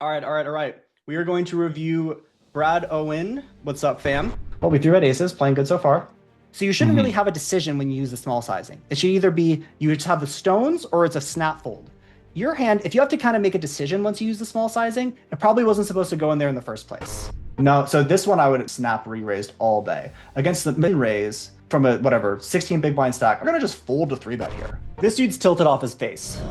All right. We are going to review Brad Owen. What's up, fam? Well, we threw at aces, playing good so far. So you shouldn't really have a decision when you use the small sizing. It should either be you just have the stones or it's a snap fold. Your hand, if you have to kind of make a decision once you use the small sizing, it probably wasn't supposed to go in there in the first place. No, so this one I would snap re-raised all day. Against the min-raise from a, whatever, 16 big blind stack, we're going to just fold to 3-bet here. This dude's tilted off his face.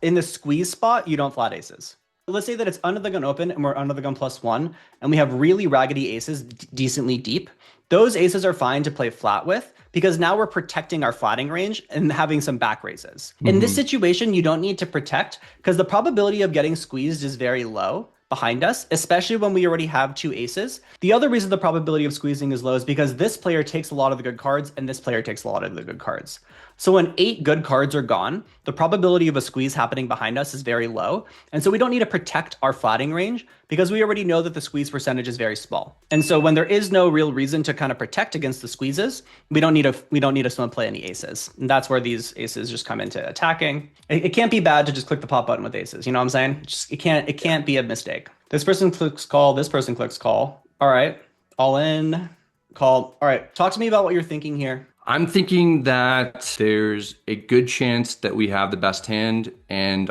In the squeeze spot, you don't flat aces. Let's say that it's under the gun open and we're under the gun +1, and we have really raggedy aces decently deep. Those aces are fine to play flat with because now we're protecting our flatting range and having some back raises. In this situation, you don't need to protect because the probability of getting squeezed is very low behind us, especially when we already have 2 aces. The other reason the probability of squeezing is low is because this player takes a lot of the good cards and this player takes a lot of the good cards. So when 8 good cards are gone, the probability of a squeeze happening behind us is very low. And so we don't need to protect our flatting range because we already know that the squeeze percentage is very small. And so when there is no real reason to kind of protect against the squeezes, we don't need to someone play any aces. And that's where these aces just come into attacking. It can't be bad to just click the pop button with aces. You know what I'm saying? It can't be a mistake. This person clicks call, this person clicks call. All right, all in, call. All right, talk to me about what you're thinking here. I'm thinking that there's a good chance that we have the best hand, and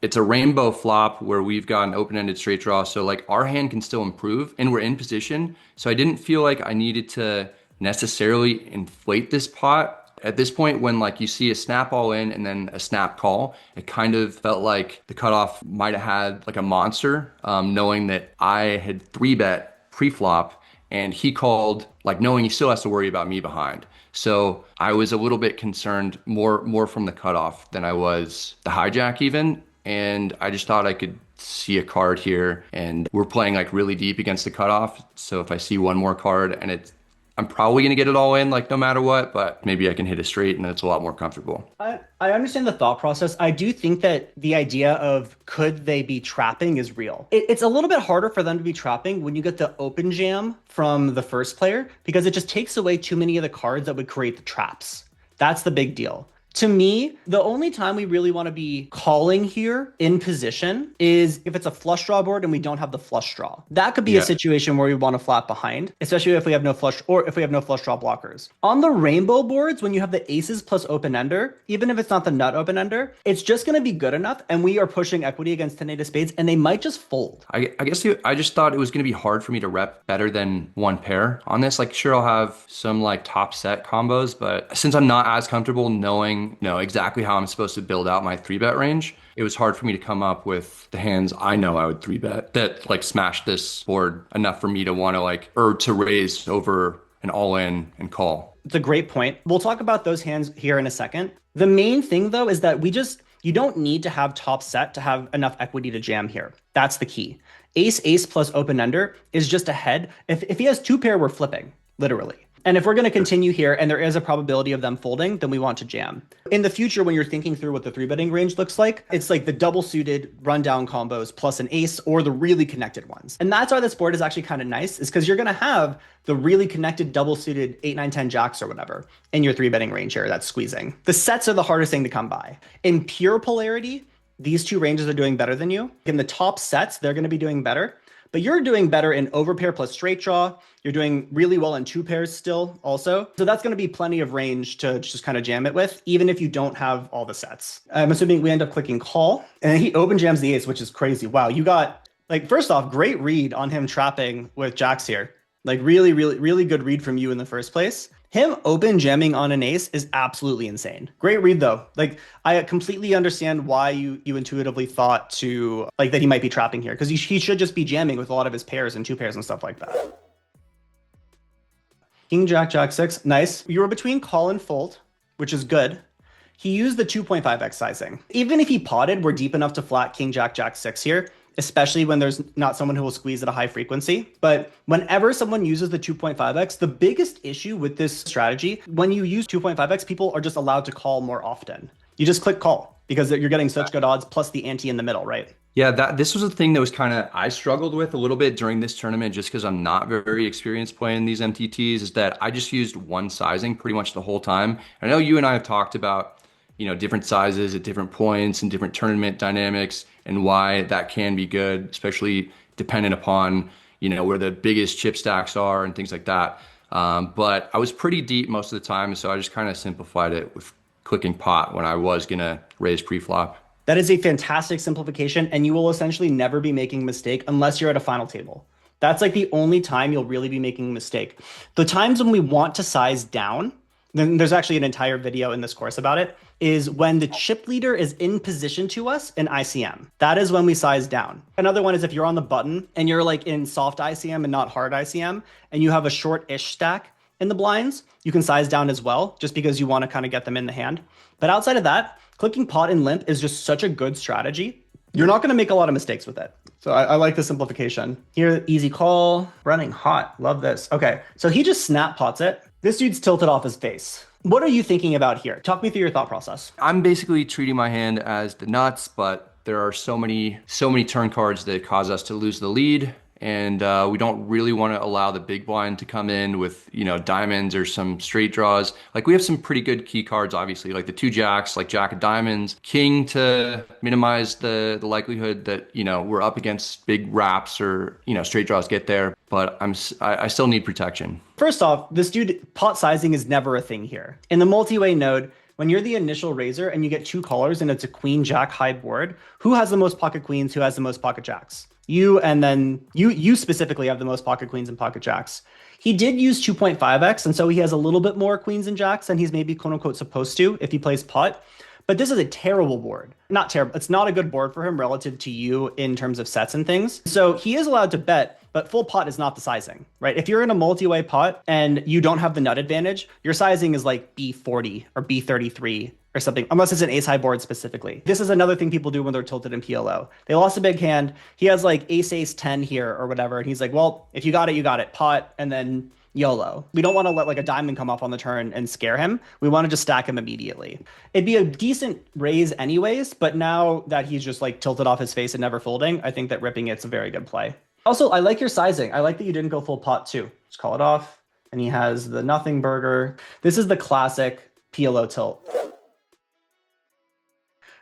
it's a rainbow flop where we've got an open-ended straight draw. So like our hand can still improve and we're in position. So I didn't feel like I needed to necessarily inflate this pot. At this point, when like you see a snap all in and then a snap call, it kind of felt like the cutoff might have had like a monster, knowing that I had 3-bet pre-flop and he called, like knowing he still has to worry about me behind. So I was a little bit concerned more from the cutoff than I was the hijack even. And I just thought I could see a card here, and we're playing like really deep against the cutoff. So if I see one more card and I'm probably gonna get it all in, like no matter what, but maybe I can hit a straight and it's a lot more comfortable. I understand the thought process. I do think that the idea of could they be trapping is real. It's a little bit harder for them to be trapping when you get the open jam from the first player because it just takes away too many of the cards that would create the traps. That's the big deal. To me, the only time we really want to be calling here in position is if it's a flush draw board and we don't have the flush draw. That could be a situation where we want to flat behind, especially if we have no flush or if we have no flush draw blockers. On the rainbow boards, when you have the aces plus open ender, even if it's not the nut open ender, it's just going to be good enough. And we are pushing equity against 10-8 of spades and they might just fold. I guess I just thought it was going to be hard for me to rep better than one pair on this. Like sure, I'll have some like top set combos, but since I'm not as comfortable knowing exactly how I'm supposed to build out my 3-bet range, it was hard for me to come up with the hands I know I would 3-bet that like smash this board enough for me to want to like, or to raise over an all-in and call. It's a great point. We'll talk about those hands here in a second. The main thing though is that you don't need to have top set to have enough equity to jam here. That's the key. Ace plus open ender is just a head. If he has 2 pair, we're flipping, literally. And if we're going to continue here and there is a probability of them folding, then we want to jam. In the future, when you're thinking through what the 3-betting range looks like, it's like the double suited rundown combos plus an ace or the really connected ones. And that's why this board is actually kind of nice, is because you're going to have the really connected double suited 8, 9, 10 jacks or whatever in your 3-betting range here that's squeezing. The sets are the hardest thing to come by. In pure polarity, these 2 ranges are doing better than you. In the top sets, they're going to be doing better. But you're doing better in overpair plus straight draw. You're doing really well in 2 pairs still also. So that's going to be plenty of range to just kind of jam it with, even if you don't have all the sets. I'm assuming we end up clicking call and he open jams the ace, which is crazy. Wow. You got like, first off, great read on him trapping with jacks here. Like really, really, really good read from you in the first place. Him open jamming on an ace is absolutely insane. Great read though. Like I completely understand why you intuitively thought to like that he might be trapping here because he should just be jamming with a lot of his pairs and 2 pairs and stuff like that. King, jack, jack 6. Nice. You were between call and fold, which is good. He used the 2.5x sizing. Even if he potted, we're deep enough to flat king, jack, jack 6 here, especially when there's not someone who will squeeze at a high frequency. But whenever someone uses the 2.5x, the biggest issue with this strategy, when you use 2.5x, people are just allowed to call more often. You just click call because you're getting such good odds plus the ante in the middle, right? Yeah, this was a thing that was kind of, I struggled with a little bit during this tournament just because I'm not very experienced playing these MTTs, is that I just used one sizing pretty much the whole time. I know you and I have talked about, different sizes at different points and different tournament dynamics. and why that can be good, especially dependent upon, where the biggest chip stacks are and things like that. But I was pretty deep most of the time, so I just kind of simplified it with clicking pot when I was gonna raise pre-flop. That is a fantastic simplification, and you will essentially never be making a mistake unless you're at a final table. That's like the only time you'll really be making a mistake. The times when we want to size down, then there's actually an entire video in this course about it, is when the chip leader is in position to us in ICM. That is when we size down. Another one is if you're on the button and you're like in soft ICM and not hard ICM, and you have a short-ish stack in the blinds, you can size down as well, just because you want to kind of get them in the hand. But outside of that, clicking pot and limp is just such a good strategy. You're not going to make a lot of mistakes with it. So I like the simplification. Here, easy call, running hot. Love this. Okay, so he just snap pots it. This dude's tilted off his face. What are you thinking about here? Talk me through your thought process. I'm basically treating my hand as the nuts, but there are so many turn cards that cause us to lose the lead. And we don't really want to allow the big blind to come in with, diamonds or some straight draws. Like we have some pretty good key cards, obviously, like the 2 jacks, like jack of diamonds, king to minimize the likelihood that, we're up against big wraps or, straight draws get there. But I still need protection. First off, this dude, pot sizing is never a thing here. In the multi-way node, when you're the initial raiser and you get 2 callers and it's a queen jack high board, who has the most pocket queens, who has the most pocket jacks? You, and then you specifically have the most pocket queens and pocket jacks. He did use 2.5x, and so he has a little bit more queens and jacks than he's maybe quote unquote supposed to if he plays pot. But this is a terrible board. Not terrible. It's not a good board for him relative to you in terms of sets and things. So he is allowed to bet, but full pot is not the sizing, right? If you're in a multi-way pot and you don't have the nut advantage, your sizing is like B40 or B33 or something, unless it's an ace high board specifically. This is another thing people do when they're tilted in PLO. They lost a big hand. He has like ace 10 here or whatever. And he's like, well, if you got it, you got it. Pot and then YOLO. We don't want to let like a diamond come off on the turn and scare him. We want to just stack him immediately. It'd be a decent raise anyways, but now that he's just like tilted off his face and never folding, I think that ripping it's a very good play. Also, I like your sizing. I like that you didn't go full pot too. Just call it off. And he has the nothing burger. This is the classic PLO tilt.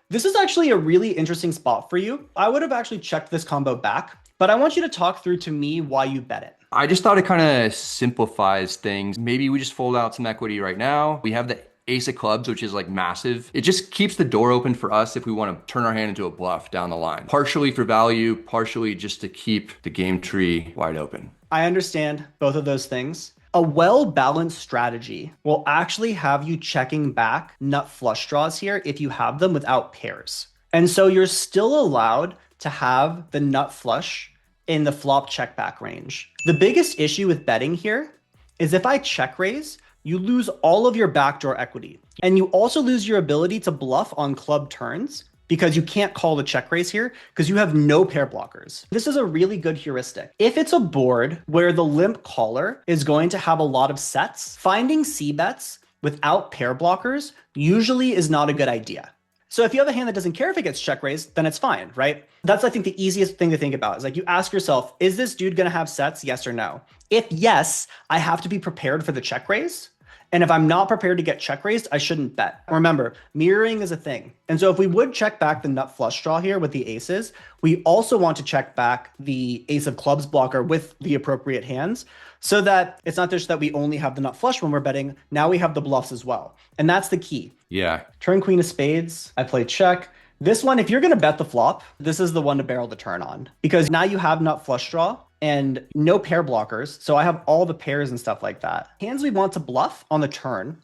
This is actually a really interesting spot for you. I would have actually checked this combo back, but I want you to talk through to me why you bet it. I just thought it kind of simplifies things. Maybe we just fold out some equity right now. We have the ace of clubs, which is like massive. It just keeps the door open for us if we want to turn our hand into a bluff down the line. Partially for value, partially just to keep the game tree wide open. I understand both of those things. A well-balanced strategy will actually have you checking back nut flush draws here if you have them without pairs. And so you're still allowed to have the nut flush in the flop check back range. The biggest issue with betting here is if I check raise, you lose all of your backdoor equity. And you also lose your ability to bluff on club turns because you can't call the check raise here because you have no pair blockers. This is a really good heuristic. If it's a board where the limp caller is going to have a lot of sets, finding C bets without pair blockers usually is not a good idea. So if you have a hand that doesn't care if it gets check raised, then it's fine, right? That's, I think, the easiest thing to think about is like you ask yourself, is this dude going to have sets? Yes or no? If yes, I have to be prepared for the check raise. And if I'm not prepared to get check raised, I shouldn't bet. Remember, mirroring is a thing. And so if we would check back the nut flush draw here with the aces, we also want to check back the ace of clubs blocker with the appropriate hands so that it's not just that we only have the nut flush when we're betting. Now we have the bluffs as well. And that's the key. Yeah. Turn queen of spades. I play check. This one, if you're going to bet the flop, this is the one to barrel the turn on because now you have nut flush draw and no pair blockers. So I have all the pairs and stuff like that. Hands we want to bluff on the turn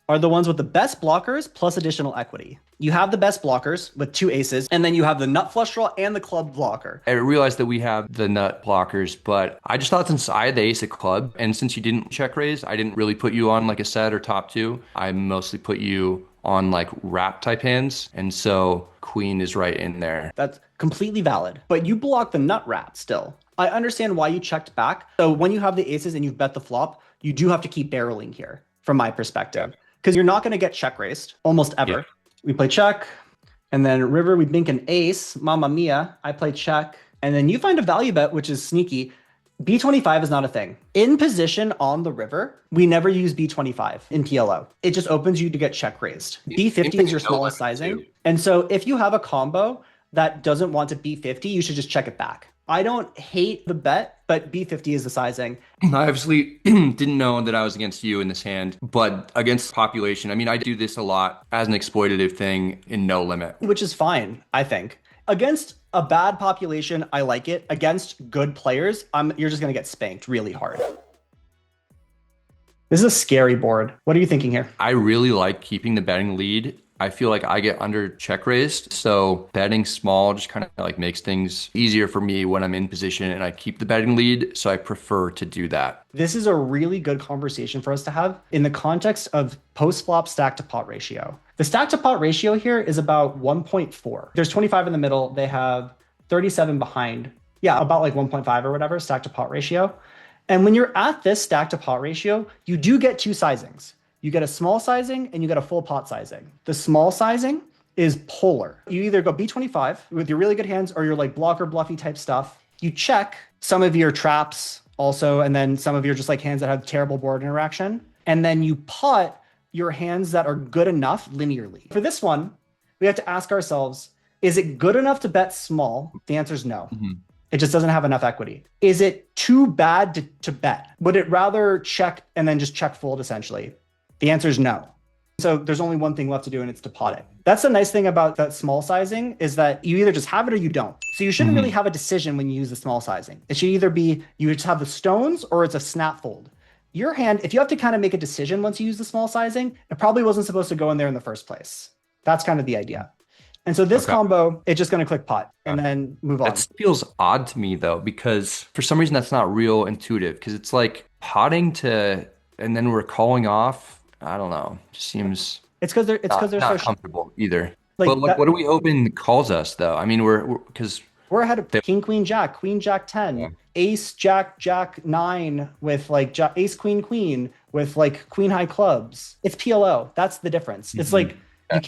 are the ones with the best blockers plus additional equity. You have the best blockers with 2 aces, and then you have the nut flush draw and the club blocker. I realized that we have the nut blockers, but I just thought since I had the ace of club, and since you didn't check raise, I didn't really put you on like a set or top 2. I mostly put you on like wrap type hands, and so queen is right in there. That's completely valid, but you block the nut wrap still. I understand why you checked back. So when you have the aces and you've bet the flop, you do have to keep barreling here from my perspective, because you're not going to get check raised almost ever. Yeah. We play check, and then river, we bink an ace, mamma mia, I play check, and then you find a value bet, which is sneaky. B25 is not a thing. In position on the river, we never use B25 in PLO. It just opens you to get check raised. B50 is your smallest sizing. And so if you have a combo that doesn't want to B50, you should just check it back. I don't hate the bet, but B50 is the sizing. I obviously didn't know that I was against you in this hand, but against population, I mean, I do this a lot as an exploitative thing in no limit. Which is fine, I think. Against a bad population, I like it. Against good players, you're just going to get spanked really hard. This is a scary board. What are you thinking here? I really like keeping the betting lead. I feel like I get under check raised, so betting small just kind of like makes things easier for me when I'm in position and I keep the betting lead, so I prefer to do that. This is a really good conversation for us to have in the context of post-flop stack to pot ratio. The stack to pot ratio here is about 1.4. There's 25 in the middle. They have 37 behind. Yeah, about like 1.5 or whatever, stack to pot ratio. And when you're at this stack to pot ratio, you do get two sizings. You get a small sizing and you get a full pot sizing. The small sizing is polar. You either go B25 with your really good hands or your like blocker bluffy type stuff. You check some of your traps also, and then some of your just like hands that have terrible board interaction. And then you pot your hands that are good enough linearly. For this one, we have to ask ourselves, is it good enough to bet small? The answer is no. It just doesn't have enough equity. Is it too bad to bet? Would it rather check and then just check fold essentially? The answer is no. So there's only one thing left to do, and it's to pot it. That's the nice thing about that small sizing is that you either just have it or you don't. So you shouldn't really have a decision when you use the small sizing. It should either be you just have the stones or it's a snap fold. Your hand, if you have to kind of make a decision once you use the small sizing, it probably wasn't supposed to go in there in the first place. That's kind of the idea. And so this combo, it's just going to click pot and then move on. That feels odd to me though, because for some reason that's not real intuitive, because it's like potting to, and then we're calling off. I don't know. It just seems it's because they're not so comfortable either. Like but like, what are we hoping calls us though? I mean, we're ahead of king, queen, jack, 10, yeah. ace, jack 9 with like ace, queen with like queen high clubs. It's PLO. That's the difference. It's like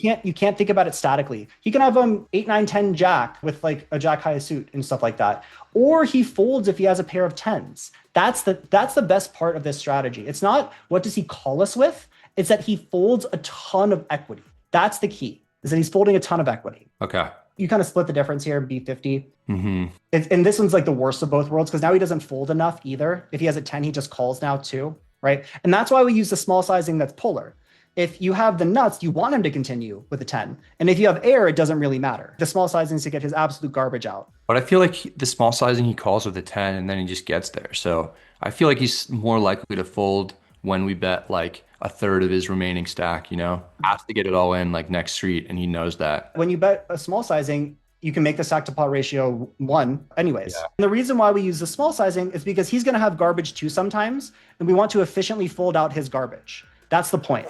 you can't think about it statically. He can have 8, 9, 10 jack with like a jack high suit and stuff like that. Or he folds if he has a pair of 10s. That's the best part of this strategy. It's not what does he call us with? It's that he folds a ton of equity. That's the key, is that he's folding a ton of equity. Okay. You kind of split the difference here, B50. And this one's like the worst of both worlds because now he doesn't fold enough either. If he has a 10, he just calls now too, right? And that's why we use the small sizing that's polar. If you have the nuts, you want him to continue with a 10. And if you have air, it doesn't really matter. The small sizing is to get his absolute garbage out. But I feel like the small sizing he calls with a 10 and then he just gets there. So I feel like he's more likely to fold when we bet like a third of his remaining stack, has to get it all in like next street. And he knows that. When you bet a small sizing, you can make the stack to pot ratio 1 anyways. Yeah. And the reason why we use the small sizing is because he's going to have garbage too sometimes. And we want to efficiently fold out his garbage. That's the point.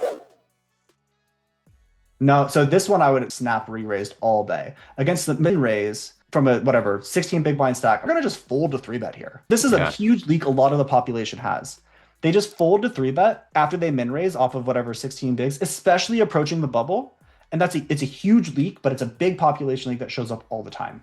No, so this one I would snap re-raised all day. Against the mid-raise from a 16 big blind stack, we're going to just fold to 3-bet here. This is a huge leak a lot of the population has. They just fold to 3-bet after they min-raise off of whatever 16 bigs, especially approaching the bubble. And it's a huge leak, but it's a big population leak that shows up all the time.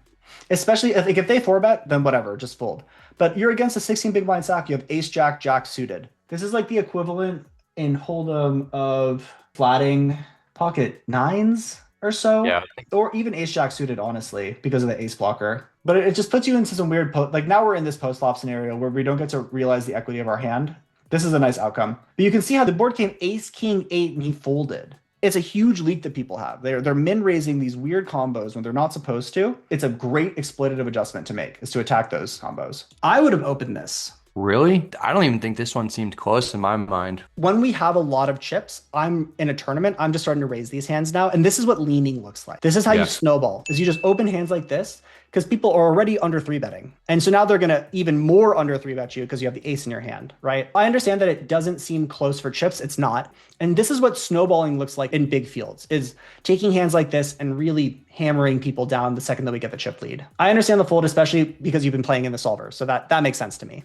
Especially if they 4-bet, then whatever, just fold. But you're against a 16 big blind stack, you have ace, jack suited. This is like the equivalent in Hold'em of flatting pocket 9s or so, or even ace jack suited, honestly, because of the ace blocker. But it just puts you into some weird like now we're in this post flop scenario where we don't get to realize the equity of our hand. This is a nice outcome, but you can see how the board came ace king 8 and he folded. It's a huge leak that people have. They're min raising these weird combos when they're not supposed to. It's a great exploitative adjustment to make, is to attack those combos. I would have opened this. Really? I don't even think this one seemed close in my mind. When we have a lot of chips, I'm in a tournament, I'm just starting to raise these hands now. And this is what leaning looks like. This is how you snowball, is you just open hands like this because people are already under 3-betting. And so now they're going to even more under 3-bet you because you have the ace in your hand, right? I understand that it doesn't seem close for chips. It's not. And this is what snowballing looks like in big fields, is taking hands like this and really hammering people down the second that we get the chip lead. I understand the fold, especially because you've been playing in the solver. So that makes sense to me.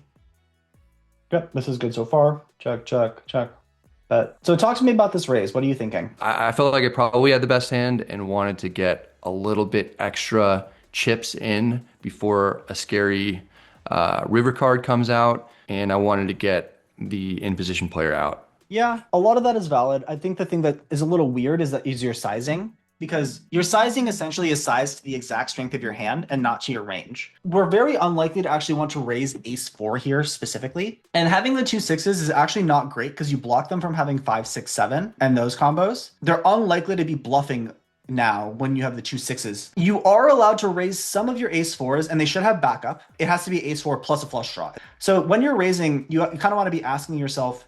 Yep, this is good so far. Check. Bet. So talk to me about this raise. What are you thinking? I felt like I probably had the best hand and wanted to get a little bit extra chips in before a scary river card comes out. And I wanted to get the in-position player out. Yeah, a lot of that is valid. I think the thing that is a little weird is your sizing. because your sizing essentially is sized to the exact strength of your hand and not to your range. We're very unlikely to actually want to raise ace four here specifically. And having the 2 6s is actually not great because you block them from having 5 6 7 and those combos. They're unlikely to be bluffing now when you have the 2 6s. You are allowed to raise some of your ace fours and they should have backup. It has to be ace four plus a flush draw. So when you're raising, you kind of want to be asking yourself,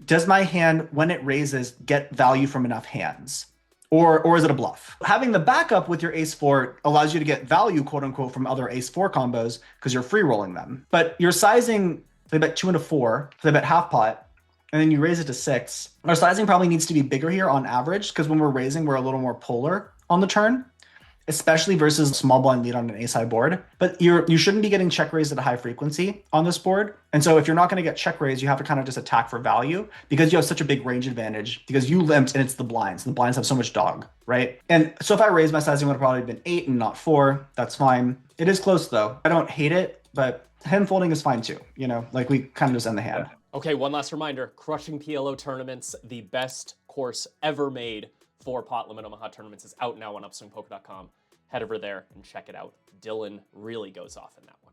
does my hand, when it raises, get value from enough hands? Or is it a bluff? Having the backup with your ace four allows you to get value, quote unquote, from other ace four combos because you're free rolling them. But you're sizing, they bet 2 and a 4, they bet half pot, and then you raise it to 6. Our sizing probably needs to be bigger here on average because when we're raising, we're a little more polar on the turn, especially versus small blind lead on an ace high board. But you shouldn't be getting check raised at a high frequency on this board. And so if you're not going to get check raised, you have to kind of just attack for value because you have such a big range advantage because you limped and it's the blinds. And the blinds have so much dog, right? And so if I raised my sizing, would have probably been 8 and not 4. That's fine. It is close though. I don't hate it, but hand folding is fine too. You know, like we kind of just end the hand. Okay, one last reminder, Crushing PLO Tournaments, the best course ever made for Pot Limit Omaha tournaments, is out now on upswingpoker.com. Head over there and check it out. Dylan really goes off in that one.